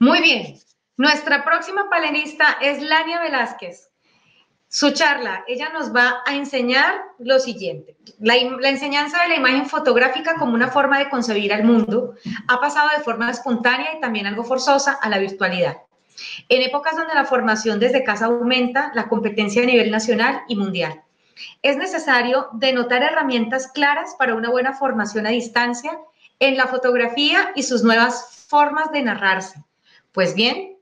Muy bien. Nuestra próxima panelista es Lania Velázquez. Su charla, ella nos va a enseñar lo siguiente. La enseñanza de la imagen fotográfica como una forma de concebir al mundo ha pasado de forma espontánea y también algo forzosa a la virtualidad. En épocas donde la formación desde casa aumenta, la competencia a nivel nacional y mundial. Es necesario denotar herramientas claras para una buena formación a distancia en la fotografía y sus nuevas formas de narrarse. Pues bien,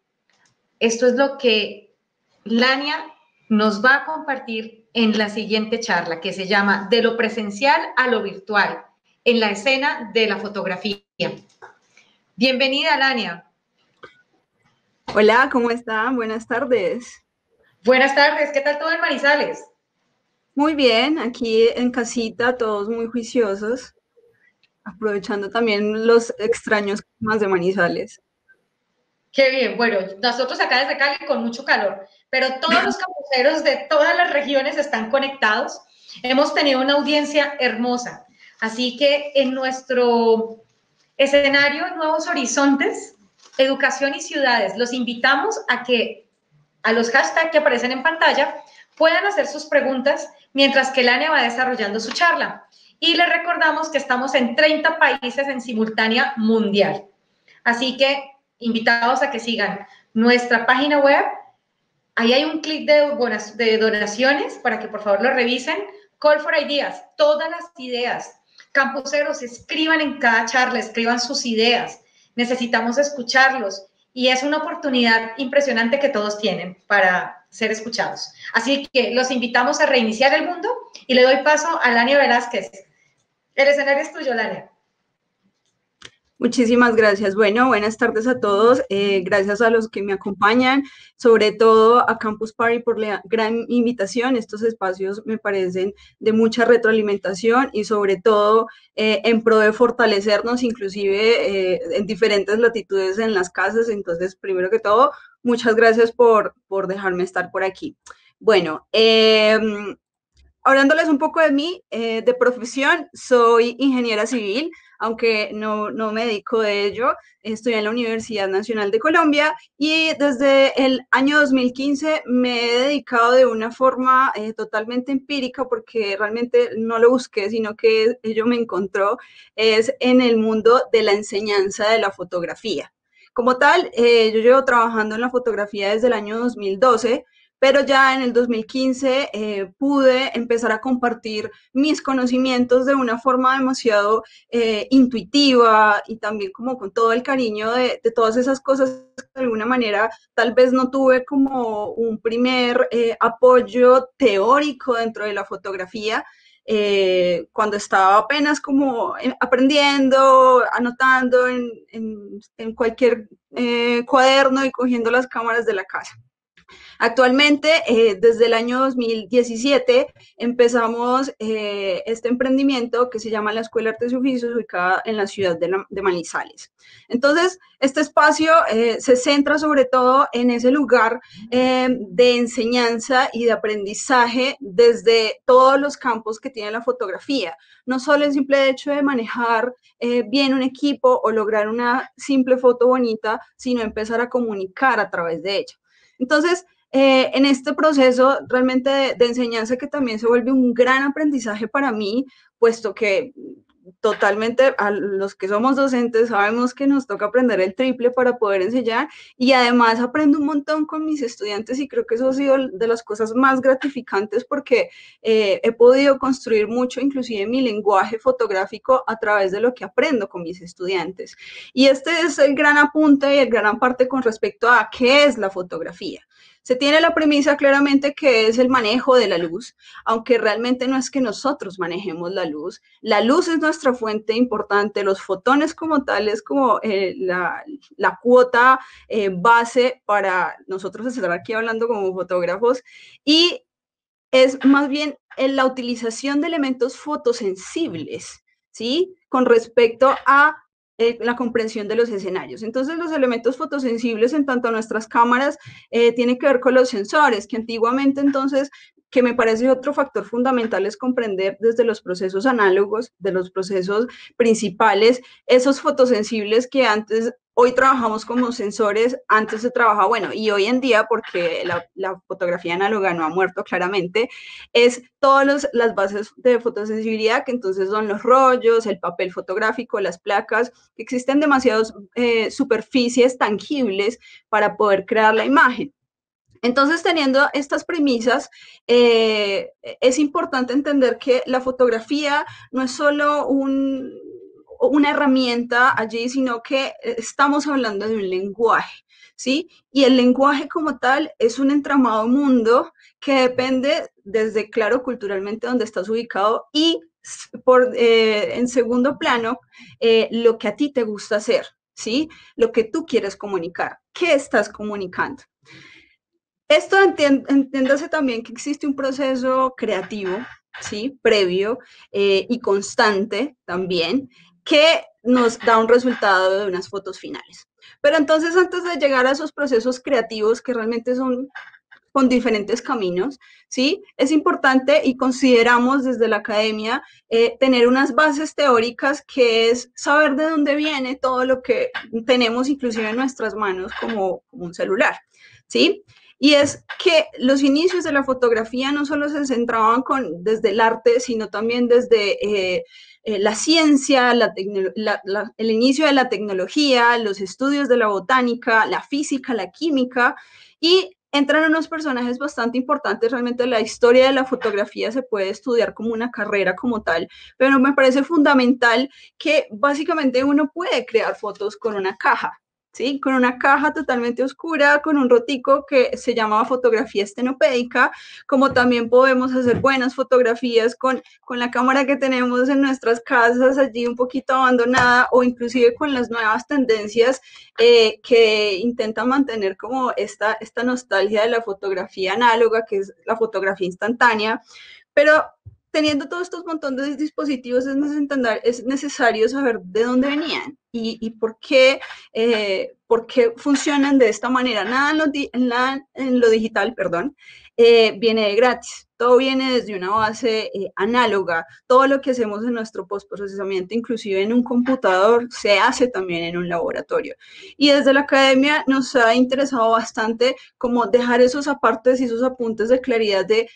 esto es lo que Lania nos va a compartir en la siguiente charla, que se llama De lo presencial a lo virtual, en la escena de la fotografía. Bienvenida, Lania. Hola, ¿cómo están? Buenas tardes. Buenas tardes, ¿qué tal todo en Manizales? Muy bien, aquí en casita, todos muy juiciosos, aprovechando también los extraños climas de Manizales. Qué bien, bueno, nosotros acá desde Cali con mucho calor, pero todos los campuseros de todas las regiones están conectados. Hemos tenido una audiencia hermosa, así que en nuestro escenario Nuevos Horizontes, Educación y Ciudades, los invitamos a que a los hashtags que aparecen en pantalla puedan hacer sus preguntas mientras que Lania va desarrollando su charla. Y les recordamos que estamos en 30 países en simultánea mundial. Así que invitados a que sigan nuestra página web. Ahí hay un clic de donaciones para que por favor lo revisen. Call for Ideas, todas las ideas. Campuseros, escriban en cada charla, escriban sus ideas. Necesitamos escucharlos y es una oportunidad impresionante que todos tienen para ser escuchados. Así que los invitamos a reiniciar el mundo y le doy paso a Lania Velázquez. El escenario es tuyo, Lania. Muchísimas gracias. Bueno, buenas tardes a todos. Gracias a los que me acompañan, sobre todo a Campus Party por la gran invitación. Estos espacios me parecen de mucha retroalimentación y sobre todo en pro de fortalecernos, inclusive en diferentes latitudes en las casas. Entonces, primero que todo, muchas gracias por dejarme estar por aquí. Bueno, hablándoles un poco de mí, de profesión, soy ingeniera civil, aunque no me dedico de ello. Estoy en la Universidad Nacional de Colombia y desde el año 2015 me he dedicado de una forma totalmente empírica, porque realmente no lo busqué, sino que ello me encontró, es en el mundo de la enseñanza de la fotografía. Como tal, yo llevo trabajando en la fotografía desde el año 2012, pero ya en el 2015 pude empezar a compartir mis conocimientos de una forma demasiado intuitiva y también como con todo el cariño de todas esas cosas que de alguna manera tal vez no tuve como un primer apoyo teórico dentro de la fotografía. Cuando estaba apenas como aprendiendo, anotando en cualquier cuaderno y cogiendo las cámaras de la casa. Actualmente, desde el año 2017, empezamos este emprendimiento que se llama la Escuela de Artes y Oficios, ubicada en la ciudad de Manizales. Entonces, este espacio se centra sobre todo en ese lugar de enseñanza y de aprendizaje desde todos los campos que tiene la fotografía. No solo el simple hecho de manejar bien un equipo o lograr una simple foto bonita, sino empezar a comunicar a través de ella. Entonces, en este proceso realmente de enseñanza, que también se vuelve un gran aprendizaje para mí, puesto que totalmente a los que somos docentes sabemos que nos toca aprender el triple para poder enseñar, y además aprendo un montón con mis estudiantes y creo que eso ha sido de las cosas más gratificantes, porque he podido construir mucho, inclusive mi lenguaje fotográfico, a través de lo que aprendo con mis estudiantes. Y este es el gran apunte y el gran parte con respecto a qué es la fotografía. Se tiene la premisa claramente que es el manejo de la luz, aunque realmente no es que nosotros manejemos la luz. La luz es nuestra fuente importante, los fotones como tal es como la cuota base para nosotros estar aquí hablando como fotógrafos, y es más bien en la utilización de elementos fotosensibles, ¿sí? Con respecto a la comprensión de los escenarios. Entonces, los elementos fotosensibles en tanto a nuestras cámaras tienen que ver con los sensores, que antiguamente entonces, que me parece otro factor fundamental, es comprender desde los procesos análogos, de los procesos principales, esos fotosensibles que antes hoy trabajamos como sensores, antes se trabajaba, bueno, y hoy en día, porque la fotografía análoga no ha muerto claramente, es todas las bases de fotosensibilidad, que entonces son los rollos, el papel fotográfico, las placas, que existen demasiadas superficies tangibles para poder crear la imagen. Entonces, teniendo estas premisas, es importante entender que la fotografía no es solo una herramienta allí, sino que estamos hablando de un lenguaje, ¿sí? Y el lenguaje como tal es un entramado mundo que depende desde, claro, culturalmente donde estás ubicado y en segundo plano, lo que a ti te gusta hacer, ¿sí? Lo que tú quieres comunicar. ¿Qué estás comunicando? Esto entiéndase también que existe un proceso creativo, ¿sí? Previo y constante también, que nos da un resultado de unas fotos finales. Pero entonces, antes de llegar a esos procesos creativos que realmente son con diferentes caminos, ¿sí? Es importante y consideramos desde la academia tener unas bases teóricas que es saber de dónde viene todo lo que tenemos inclusive en nuestras manos como un celular, ¿sí? Y es que los inicios de la fotografía no solo se centraban desde el arte, sino también desde la ciencia, el inicio de la tecnología, los estudios de la botánica, la física, la química, y entran unos personajes bastante importantes. Realmente la historia de la fotografía se puede estudiar como una carrera como tal, pero me parece fundamental que básicamente uno puede crear fotos con una caja, ¿sí? Con una caja totalmente oscura, con un rotico que se llama fotografía estenopédica, como también podemos hacer buenas fotografías con la cámara que tenemos en nuestras casas allí un poquito abandonada, o inclusive con las nuevas tendencias que intentan mantener como esta nostalgia de la fotografía análoga, que es la fotografía instantánea. Pero teniendo todos estos montones de dispositivos es necesario saber de dónde venían y por qué funcionan de esta manera. Nada en lo digital, perdón, viene de gratis. Todo viene desde una base análoga. Todo lo que hacemos en nuestro postprocesamiento, inclusive en un computador, se hace también en un laboratorio. Y desde la academia nos ha interesado bastante como dejar esos apartes y esos apuntes de claridad de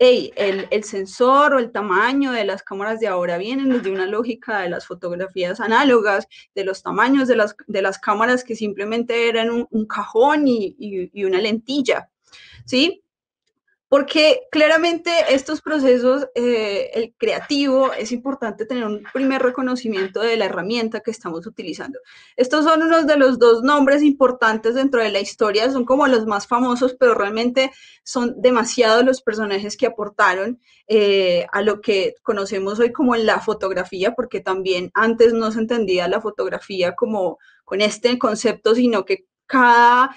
hey, el sensor o el tamaño de las cámaras de ahora vienen desde una lógica de las fotografías análogas, de los tamaños de las cámaras que simplemente eran un cajón y una lentilla, ¿sí? Porque claramente estos procesos, el creativo, es importante tener un primer reconocimiento de la herramienta que estamos utilizando. Estos son unos de los dos nombres importantes dentro de la historia, son como los más famosos, pero realmente son demasiados los personajes que aportaron a lo que conocemos hoy como la fotografía, porque también antes no se entendía la fotografía como con este concepto, sino que cada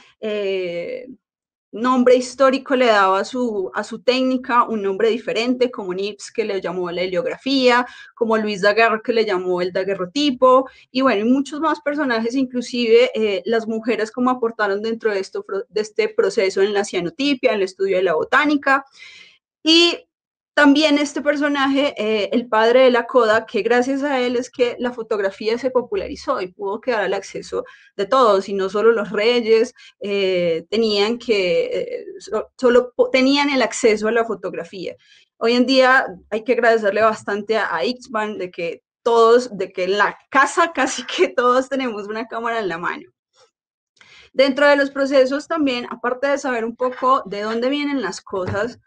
nombre histórico le daba a su técnica un nombre diferente, como Nips, que le llamó la heliografía, como Luis Daguerre, que le llamó el daguerrotipo, y bueno, y muchos más personajes, inclusive las mujeres como aportaron dentro de este proceso en la cianotipia, en el estudio de la botánica. Y también este personaje, el padre de la coda, que gracias a él es que la fotografía se popularizó y pudo quedar al acceso de todos, y no solo los reyes solo tenían el acceso a la fotografía. Hoy en día hay que agradecerle bastante a Ixban de que en la casa casi que todos tenemos una cámara en la mano. Dentro de los procesos también, aparte de saber un poco de dónde vienen las cosas,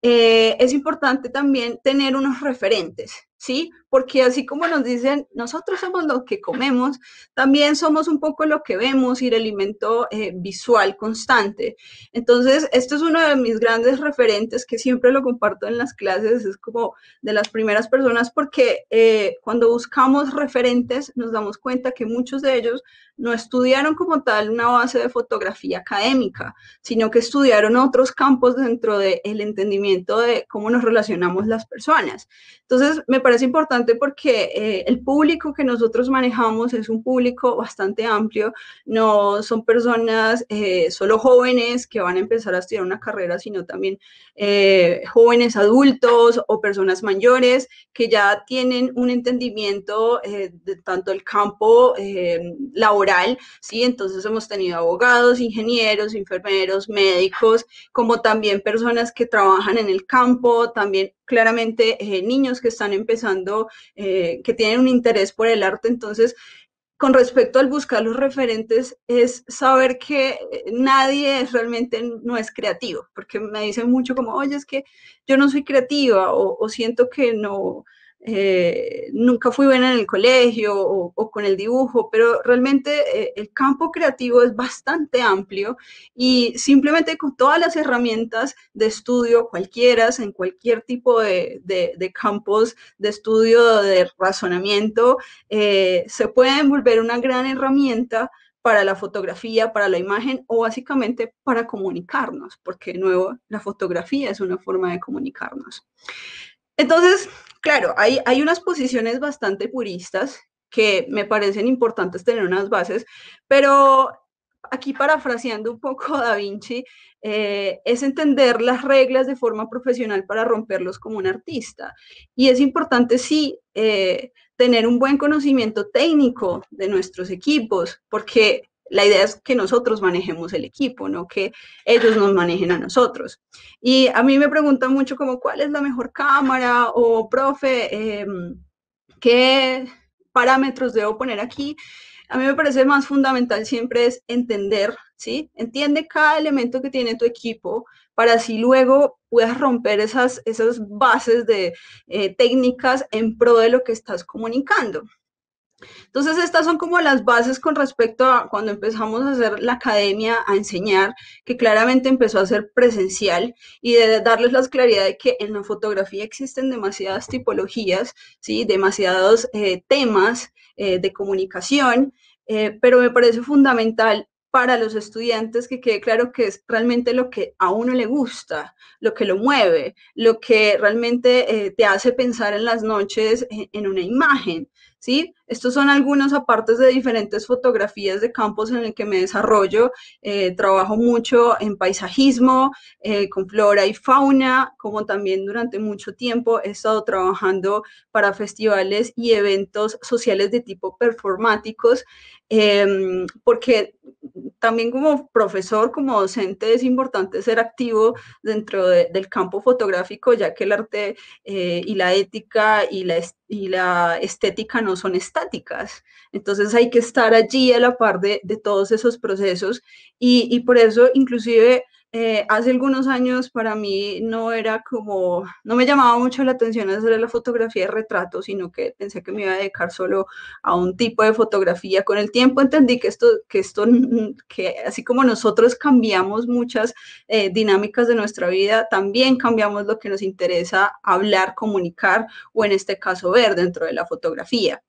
es importante también tener unos referentes, ¿sí? Porque así como nos dicen, nosotros somos lo que comemos, también somos un poco lo que vemos y el alimento visual constante. Entonces, esto es uno de mis grandes referentes que siempre lo comparto en las clases, es como de las primeras personas, porque cuando buscamos referentes nos damos cuenta que muchos de ellos no estudiaron como tal una base de fotografía académica, sino que estudiaron otros campos dentro del entendimiento de cómo nos relacionamos las personas. Entonces, me parece importante porque el público que nosotros manejamos es un público bastante amplio, no son personas solo jóvenes que van a empezar a estudiar una carrera, sino también jóvenes adultos o personas mayores que ya tienen un entendimiento de tanto el campo laboral, ¿sí? Entonces hemos tenido abogados, ingenieros, enfermeros, médicos, como también personas que trabajan en el campo, también claramente niños que están empezando, que tienen un interés por el arte. Entonces, con respecto al buscar los referentes, es saber que nadie es realmente no es creativo, porque me dicen mucho como, oye, es que yo no soy creativa o siento que no, nunca fui buena en el colegio o con el dibujo, pero realmente el campo creativo es bastante amplio y simplemente con todas las herramientas de estudio, cualquiera, en cualquier tipo de campos de estudio, de razonamiento, se pueden volver una gran herramienta para la fotografía, para la imagen o básicamente para comunicarnos, porque de nuevo la fotografía es una forma de comunicarnos. Entonces, claro, hay unas posiciones bastante puristas que me parecen importantes tener unas bases, pero aquí parafraseando un poco a Da Vinci, es entender las reglas de forma profesional para romperlos como un artista. Y es importante, sí, tener un buen conocimiento técnico de nuestros equipos, porque la idea es que nosotros manejemos el equipo, no que ellos nos manejen a nosotros. Y a mí me preguntan mucho como cuál es la mejor cámara o profe, qué parámetros debo poner aquí. A mí me parece más fundamental siempre es entender, ¿sí? Entiende cada elemento que tiene tu equipo para así luego puedas romper esas bases de técnicas en pro de lo que estás comunicando. Entonces, estas son como las bases con respecto a cuando empezamos a hacer la academia, a enseñar, que claramente empezó a ser presencial y de darles la claridad de que en la fotografía existen demasiadas tipologías, ¿sí? Demasiados temas de comunicación, pero me parece fundamental para los estudiantes que quede claro que es realmente lo que a uno le gusta, lo que lo mueve, lo que realmente te hace pensar en las noches en una imagen. ¿Sí? Estos son algunos apartes de diferentes fotografías de campos en el que me desarrollo. Trabajo mucho en paisajismo, con flora y fauna, como también durante mucho tiempo he estado trabajando para festivales y eventos sociales de tipo performáticos, porque también como profesor, como docente, es importante ser activo dentro del campo fotográfico, ya que el arte y la ética y la estética no son estáticas. Entonces hay que estar allí a la par de todos esos procesos y por eso inclusive hace algunos años para mí no era como, no me llamaba mucho la atención hacer la fotografía de retrato, sino que pensé que me iba a dedicar solo a un tipo de fotografía. Con el tiempo entendí que así como nosotros cambiamos muchas dinámicas de nuestra vida, también cambiamos lo que nos interesa hablar, comunicar o en este caso ver dentro de la fotografía.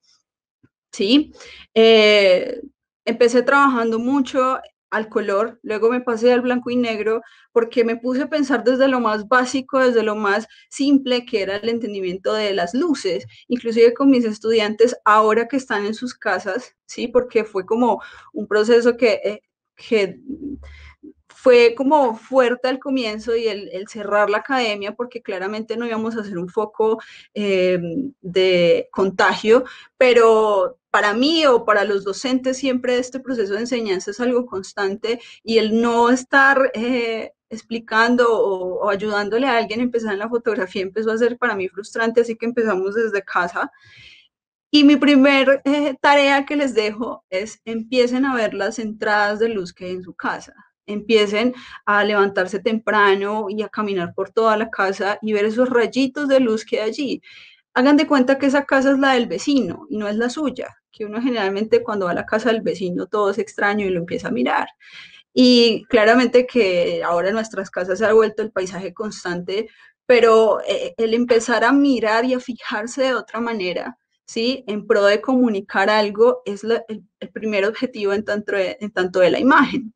¿Sí? Eh, Empecé trabajando mucho al color, luego me pasé al blanco y negro porque me puse a pensar desde lo más básico, desde lo más simple que era el entendimiento de las luces, inclusive con mis estudiantes ahora que están en sus casas, ¿sí? Porque fue como un proceso que fue como fuerte al comienzo y el cerrar la academia porque claramente no íbamos a hacer un foco de contagio, pero para mí o para los docentes siempre este proceso de enseñanza es algo constante y el no estar explicando o ayudándole a alguien a empezar en la fotografía empezó a ser para mí frustrante, así que empezamos desde casa. Y mi primer tarea que les dejo es empiecen a ver las entradas de luz que hay en su casa. Empiecen a levantarse temprano y a caminar por toda la casa y ver esos rayitos de luz que hay allí. Hagan de cuenta que esa casa es la del vecino y no es la suya, que uno generalmente cuando va a la casa del vecino todo es extraño y lo empieza a mirar. Y claramente que ahora en nuestras casas se ha vuelto el paisaje constante, pero el empezar a mirar y a fijarse de otra manera, ¿sí? En pro de comunicar algo es el primer objetivo en tanto de la imagen,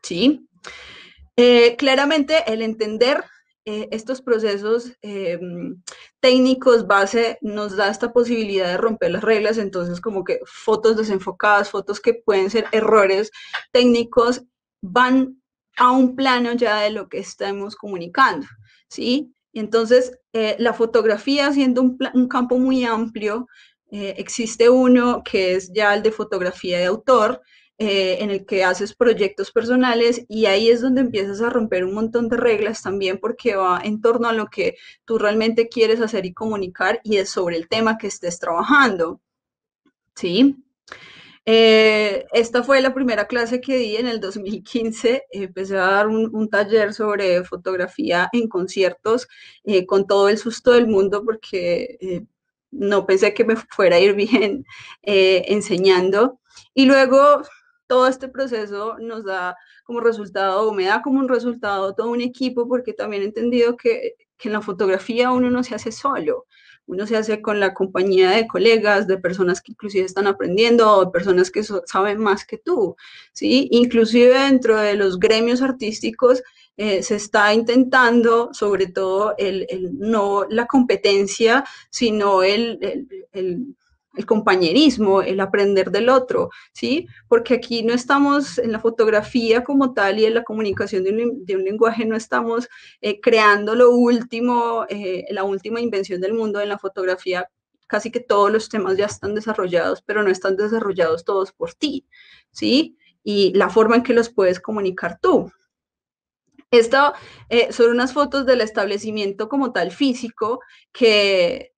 ¿sí? Claramente el entender estos procesos técnicos base nos da esta posibilidad de romper las reglas, entonces como que fotos desenfocadas, fotos que pueden ser errores técnicos, van a un plano ya de lo que estamos comunicando, ¿sí? Entonces, la fotografía, siendo un campo muy amplio, existe uno que es ya el de fotografía de autor, en el que haces proyectos personales y ahí es donde empiezas a romper un montón de reglas también porque va en torno a lo que tú realmente quieres hacer y comunicar y es sobre el tema que estés trabajando, ¿sí? Esta fue la primera clase que di en el 2015. Empecé a dar un taller sobre fotografía en conciertos con todo el susto del mundo porque no pensé que me fuera a ir bien enseñando. Y luego todo este proceso nos da como resultado, o me da como un resultado todo un equipo porque también he entendido que en la fotografía uno no se hace solo. Uno se hace con la compañía de colegas, de personas que inclusive están aprendiendo o de personas que saben más que tú, ¿sí? Inclusive dentro de los gremios artísticos se está intentando, sobre todo, no la competencia, sino el compañerismo, el aprender del otro, ¿sí? Porque aquí no estamos en la fotografía como tal y en la comunicación de un lenguaje, no estamos creando lo último, la última invención del mundo en la fotografía. Casi que todos los temas ya están desarrollados, pero no están desarrollados todos por ti, ¿sí? Y la forma en que los puedes comunicar tú. Esto son unas fotos del establecimiento como tal físico, que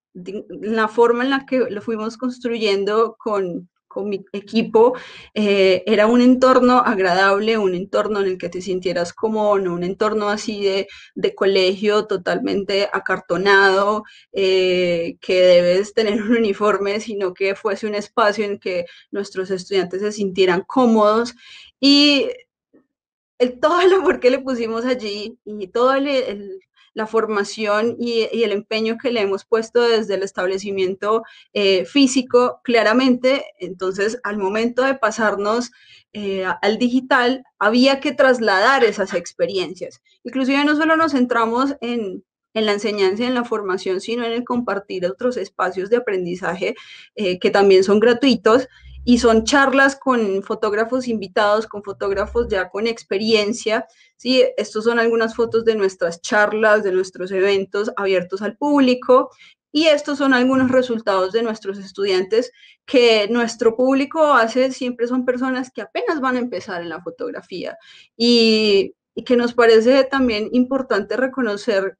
la forma en la que lo fuimos construyendo con mi equipo era un entorno agradable, un entorno en el que te sintieras cómodo, no un entorno así de colegio totalmente acartonado, que debes tener un uniforme, sino que fuese un espacio en que nuestros estudiantes se sintieran cómodos y todo el amor que le pusimos allí y toda la formación y el empeño que le hemos puesto desde el establecimiento físico, claramente, entonces al momento de pasarnos al digital, había que trasladar esas experiencias. Inclusive no solo nos centramos en la enseñanza y en la formación, sino en el compartir otros espacios de aprendizaje que también son gratuitos, y son charlas con fotógrafos invitados, con fotógrafos ya con experiencia, ¿sí? Estos son algunas fotos de nuestras charlas, de nuestros eventos abiertos al público, y estos son algunos resultados de nuestros estudiantes, que nuestro público hace siempre son personas que apenas van a empezar en la fotografía, y que nos parece también importante reconocer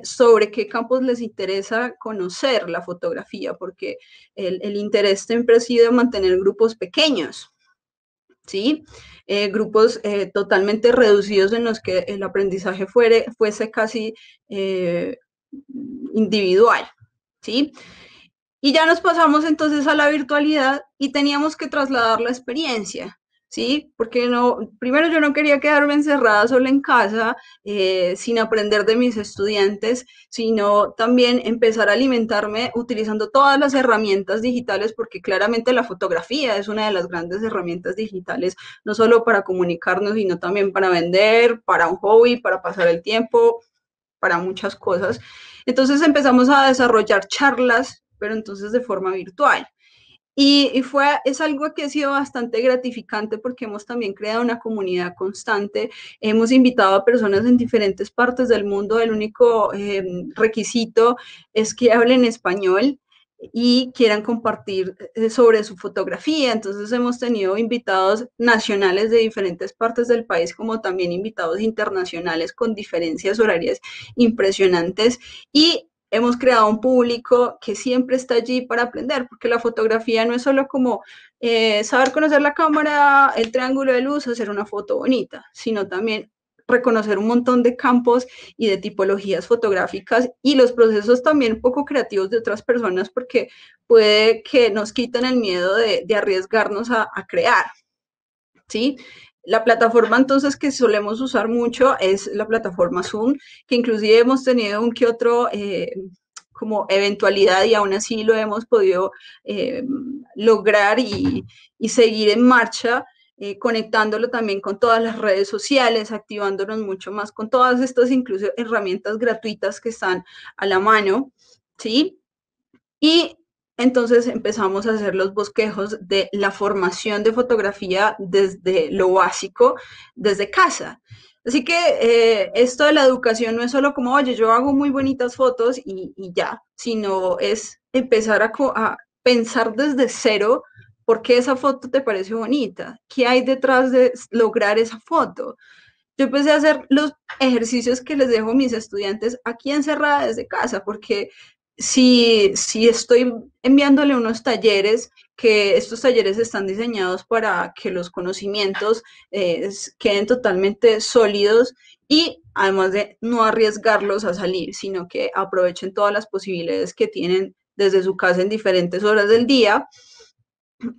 sobre qué campos les interesa conocer la fotografía, porque el interés siempre ha sido mantener grupos pequeños, ¿sí? Grupos totalmente reducidos en los que el aprendizaje fuese casi individual, ¿sí? Y ya nos pasamos entonces a la virtualidad y teníamos que trasladar la experiencia, ¿sí? Porque no, primero yo no quería quedarme encerrada sola en casa sin aprender de mis estudiantes, sino también empezar a alimentarme utilizando todas las herramientas digitales, porque claramente la fotografía es una de las grandes herramientas digitales, no solo para comunicarnos, sino también para vender, para un hobby, para pasar el tiempo, para muchas cosas. Entonces empezamos a desarrollar charlas, pero entonces de forma virtual. Es algo que ha sido bastante gratificante porque hemos también creado una comunidad constante, hemos invitado a personas en diferentes partes del mundo, el único requisito es que hablen español y quieran compartir sobre su fotografía. Entonces hemos tenido invitados nacionales de diferentes partes del país, como también invitados internacionales con diferencias horarias impresionantes, y hemos creado un público que siempre está allí para aprender, porque la fotografía no es solo como saber conocer la cámara, el triángulo de luz, hacer una foto bonita, sino también reconocer un montón de campos y de tipologías fotográficas y los procesos también poco creativos de otras personas, porque puede que nos quiten el miedo de arriesgarnos a crear, ¿sí? La plataforma entonces que solemos usar mucho es la plataforma Zoom, que inclusive hemos tenido un que otro como eventualidad y aún así lo hemos podido lograr y seguir en marcha. conectándolo también con todas las redes sociales, activándonos mucho más con todas estas incluso herramientas gratuitas que están a la mano, ¿sí? Y entonces empezamos a hacer los bosquejos de la formación de fotografía desde lo básico, desde casa. Así que esto de la educación no es solo como, oye, yo hago muy bonitas fotos y ya, sino es empezar a pensar desde cero por qué esa foto te parece bonita, qué hay detrás de lograr esa foto. Yo empecé a hacer los ejercicios que les dejo a mis estudiantes aquí encerrada desde casa, porque si estoy enviándole unos talleres, que estos talleres están diseñados para que los conocimientos queden totalmente sólidos y además de no arriesgarlos a salir, sino que aprovechen todas las posibilidades que tienen desde su casa en diferentes horas del día,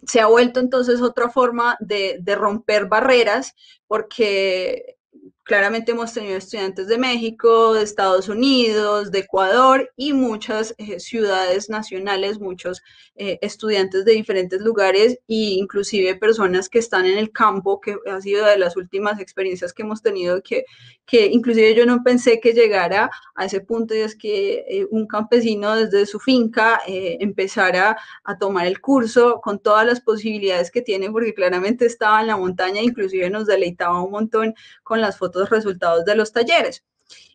se ha vuelto entonces otra forma de romper barreras, porque claramente hemos tenido estudiantes de México, de Estados Unidos, de Ecuador y muchas ciudades nacionales, muchos estudiantes de diferentes lugares e inclusive personas que están en el campo, que ha sido de las últimas experiencias que hemos tenido, que inclusive yo no pensé que llegara a ese punto, y es que un campesino desde su finca empezara a tomar el curso con todas las posibilidades que tiene, porque claramente estaba en la montaña, inclusive nos deleitaba un montón con las fotos resultados de los talleres.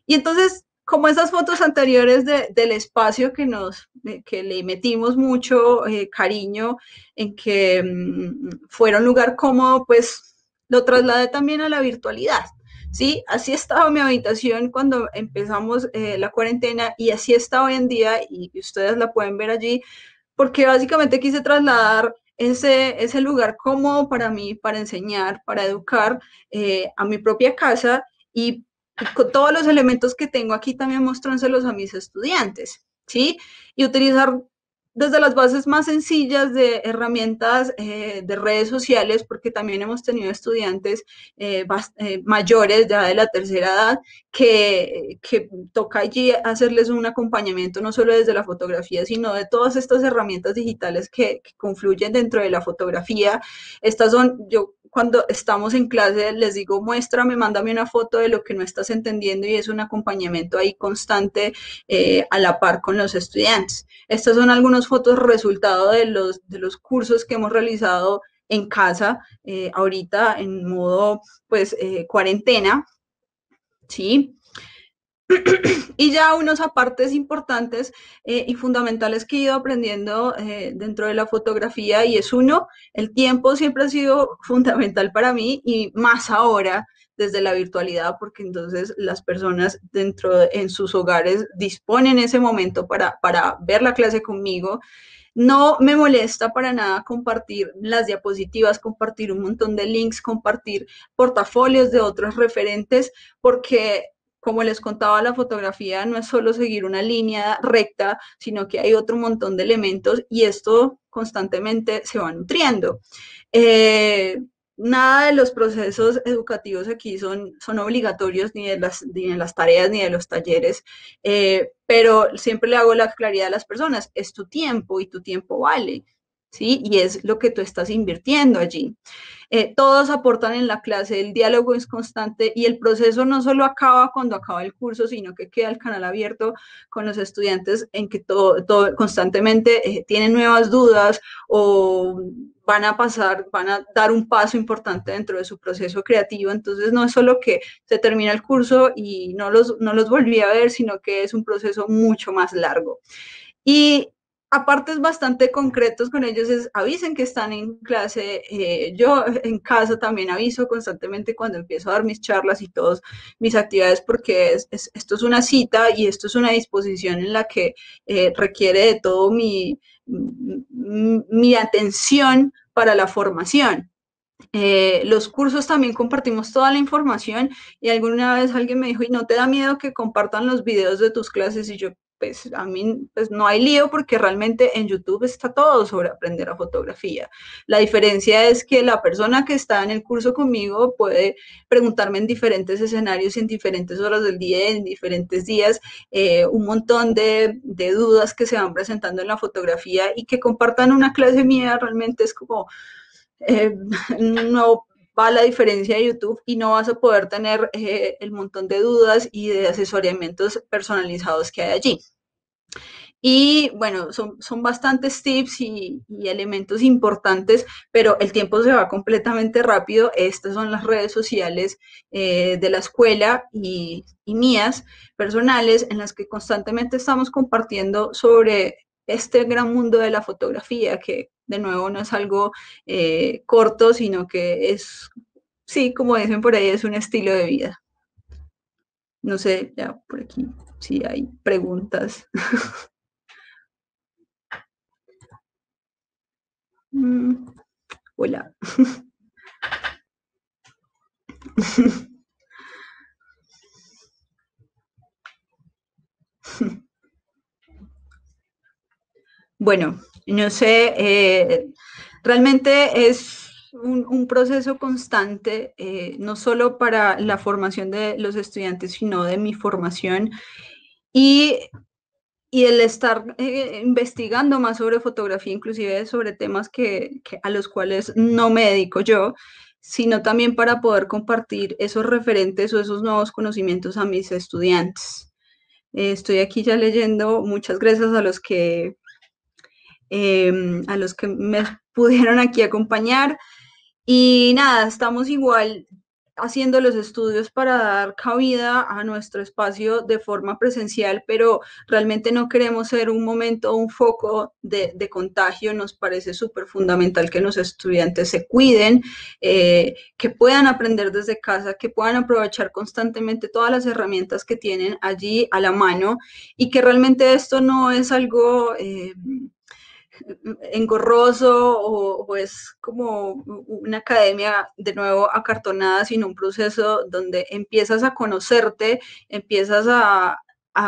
Y entonces, como esas fotos anteriores del espacio que le metimos mucho cariño, en que fuera un lugar cómodo, pues lo trasladé también a la virtualidad. Sí, así estaba mi habitación cuando empezamos la cuarentena y así está hoy en día, y ustedes la pueden ver allí, porque básicamente quise trasladar ese lugar cómodo para mí, para enseñar, para educar, a mi propia casa, y con todos los elementos que tengo aquí también mostrándoselos a mis estudiantes, ¿sí? Y utilizar desde las bases más sencillas de herramientas de redes sociales, porque también hemos tenido estudiantes mayores ya de la tercera edad que toca allí hacerles un acompañamiento no solo desde la fotografía, sino de todas estas herramientas digitales que confluyen dentro de la fotografía. Estas son, yo cuando estamos en clase les digo, muéstrame, mándame una foto de lo que no estás entendiendo, y es un acompañamiento ahí constante a la par con los estudiantes. Estas son algunas fotos resultado de los cursos que hemos realizado en casa, ahorita en modo pues cuarentena, ¿sí? Y ya unos apartes importantes y fundamentales que he ido aprendiendo dentro de la fotografía, y es uno, el tiempo siempre ha sido fundamental para mí, y más ahora desde la virtualidad, porque entonces las personas en sus hogares disponen ese momento para ver la clase conmigo. No me molesta para nada compartir las diapositivas, compartir un montón de links, compartir portafolios de otros referentes, porque como les contaba, la fotografía no es solo seguir una línea recta, sino que hay otro montón de elementos, y esto constantemente se va nutriendo. Nada de los procesos educativos aquí son obligatorios, ni de las tareas, ni de los talleres, pero siempre le hago la claridad a las personas, es tu tiempo y tu tiempo vale, ¿sí? Y es lo que tú estás invirtiendo allí. Todos aportan en la clase, el diálogo es constante, y el proceso no solo acaba cuando acaba el curso, sino que queda el canal abierto con los estudiantes en que todo constantemente tienen nuevas dudas o van a dar un paso importante dentro de su proceso creativo. Entonces no es solo que se termina el curso y no los volví a ver, sino que es un proceso mucho más largo. Y apartes bastante concretos con ellos es avisen que están en clase. Yo en casa también aviso constantemente cuando empiezo a dar mis charlas y todas mis actividades, porque esto es una cita y esto es una disposición en la que requiere de todo mi atención para la formación. Los cursos también compartimos toda la información, y alguna vez alguien me dijo, ¿y no te da miedo que compartan los videos de tus clases? Y yo, pues a mí pues no hay lío, porque realmente en YouTube está todo sobre aprender a fotografía. La diferencia es que la persona que está en el curso conmigo puede preguntarme en diferentes escenarios, en diferentes horas del día, en diferentes días, un montón de dudas que se van presentando en la fotografía, y que compartan una clase mía realmente es como... no va la diferencia de YouTube y no vas a poder tener el montón de dudas y de asesoramientos personalizados que hay allí. Y bueno, son bastantes tips y elementos importantes, pero el tiempo se va completamente rápido. Estas son las redes sociales de la escuela y mías personales, en las que constantemente estamos compartiendo sobre este gran mundo de la fotografía, que de nuevo no es algo corto, sino que es, sí, como dicen por ahí, es un estilo de vida. No sé, ya por aquí, si hay preguntas. Hola. Bueno, no sé, realmente es un proceso constante, no solo para la formación de los estudiantes, sino de mi formación y, y el estar investigando más sobre fotografía, inclusive sobre temas a los cuales no me dedico yo, sino también para poder compartir esos referentes o esos nuevos conocimientos a mis estudiantes. Estoy aquí ya leyendo, muchas gracias a los que me pudieron aquí acompañar. Y nada, estamos igual haciendo los estudios para dar cabida a nuestro espacio de forma presencial, pero realmente no queremos ser un momento, un foco de contagio. Nos parece súper fundamental que los estudiantes se cuiden, que puedan aprender desde casa, que puedan aprovechar constantemente todas las herramientas que tienen allí a la mano y que realmente esto no es algo engorroso o es como una academia de nuevo acartonada, sino un proceso donde empiezas a conocerte, empiezas a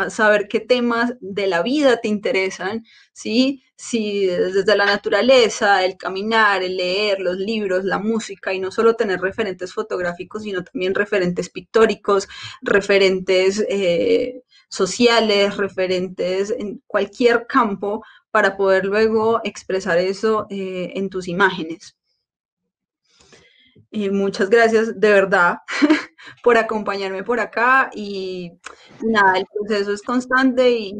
saber qué temas de la vida te interesan, ¿sí? Sí, desde la naturaleza, el caminar, el leer, los libros, la música, y no solo tener referentes fotográficos, sino también referentes pictóricos, referentes sociales, referentes en cualquier campo, para poder luego expresar eso en tus imágenes. Muchas gracias de verdad por acompañarme por acá y nada, el proceso es constante y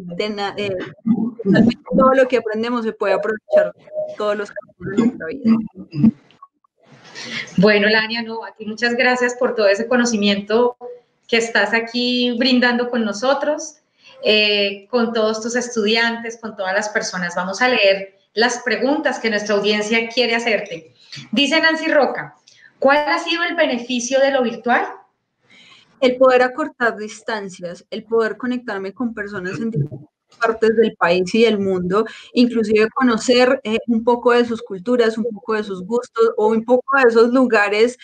todo lo que aprendemos se puede aprovechar todos los campos de nuestra vida. Bueno, Lania, no, a ti muchas gracias por todo ese conocimiento que estás aquí brindando con nosotros, con todos tus estudiantes, con todas las personas. Vamos a leer las preguntas que nuestra audiencia quiere hacerte. Dice Nancy Roca, ¿cuál ha sido el beneficio de lo virtual? El poder acortar distancias, el poder conectarme con personas en diferentes partes del país y del mundo, inclusive conocer un poco de sus culturas, un poco de sus gustos o un poco de esos lugares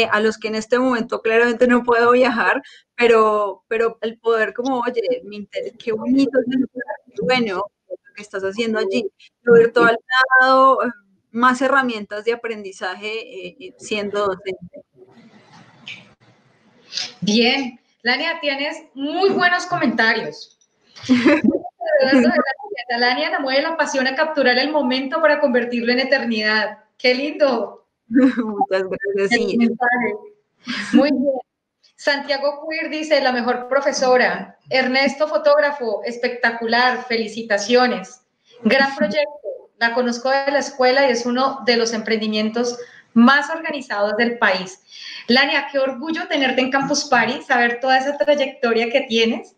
a los que en este momento claramente no puedo viajar, pero el poder como, oye, qué bonito es el lugar, qué bueno lo que estás haciendo allí. Lo virtual me ha dado más herramientas de aprendizaje siendo docente. Bien, Lania, tienes muy buenos comentarios. Lania la mueve la pasión a capturar el momento para convertirlo en eternidad. ¡Qué lindo! Muchas gracias. Sí. Muy bien. Santiago Queer dice, la mejor profesora. Ernesto, fotógrafo, espectacular, felicitaciones. Gran proyecto, la conozco de la escuela y es uno de los emprendimientos más organizados del país. Lania, qué orgullo tenerte en Campus Party, saber toda esa trayectoria que tienes,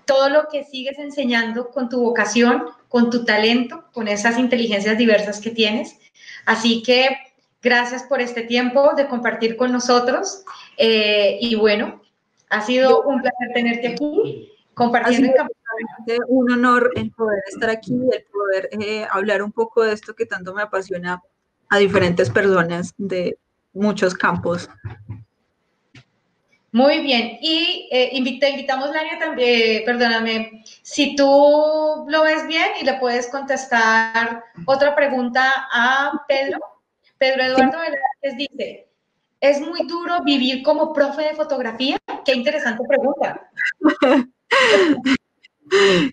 todo lo que sigues enseñando con tu vocación, con tu talento, con esas inteligencias diversas que tienes. Así que gracias por este tiempo de compartir con nosotros. Y bueno, ha sido un placer tenerte aquí, compartiendo en Campus Party. Un honor el poder estar aquí, el poder hablar un poco de esto que tanto me apasiona a diferentes personas de muchos campos. Muy bien, y te invitamos, Lania, también, perdóname, si tú lo ves bien y le puedes contestar otra pregunta a Pedro. Pedro Eduardo Velázquez dice, ¿es muy duro vivir como profe de fotografía? Qué interesante pregunta.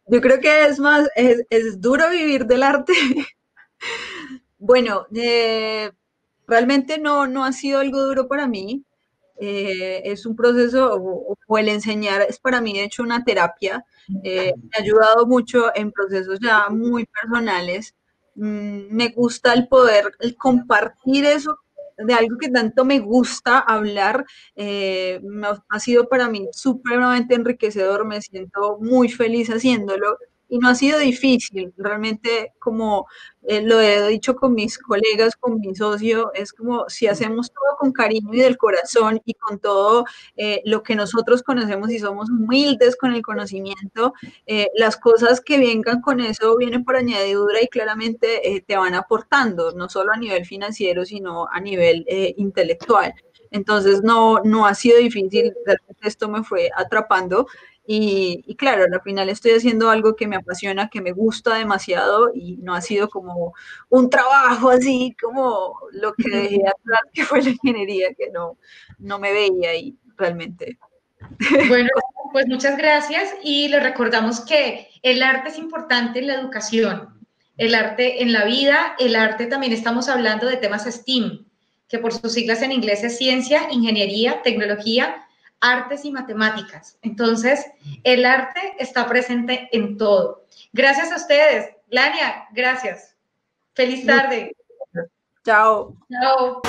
Yo creo que es duro vivir del arte. Bueno, realmente no ha sido algo duro para mí. Es un proceso, o el enseñar es para mí de hecho una terapia. Me ha ayudado mucho en procesos ya muy personales. Me gusta el poder el compartir eso de algo que tanto me gusta hablar. Ha sido para mí supremamente enriquecedor, me siento muy feliz haciéndolo y no ha sido difícil. Realmente, como lo he dicho con mis colegas, con mi socio, es como si hacemos todo con cariño y del corazón y con todo lo que nosotros conocemos y somos humildes con el conocimiento, las cosas que vengan con eso vienen por añadidura y claramente te van aportando, no solo a nivel financiero, sino a nivel intelectual. Entonces no ha sido difícil, realmente esto me fue atrapando y claro, al final estoy haciendo algo que me apasiona, que me gusta demasiado y no ha sido como un trabajo así como lo que dejé atrás, que fue la ingeniería, que no me veía y realmente. Bueno, pues muchas gracias y le recordamos que el arte es importante en la educación, el arte en la vida, el arte también estamos hablando de temas STEAM, que por sus siglas en inglés es ciencia, ingeniería, tecnología, artes y matemáticas. Entonces, el arte está presente en todo. Gracias a ustedes. Lania, gracias. Feliz tarde. Chao. Chao.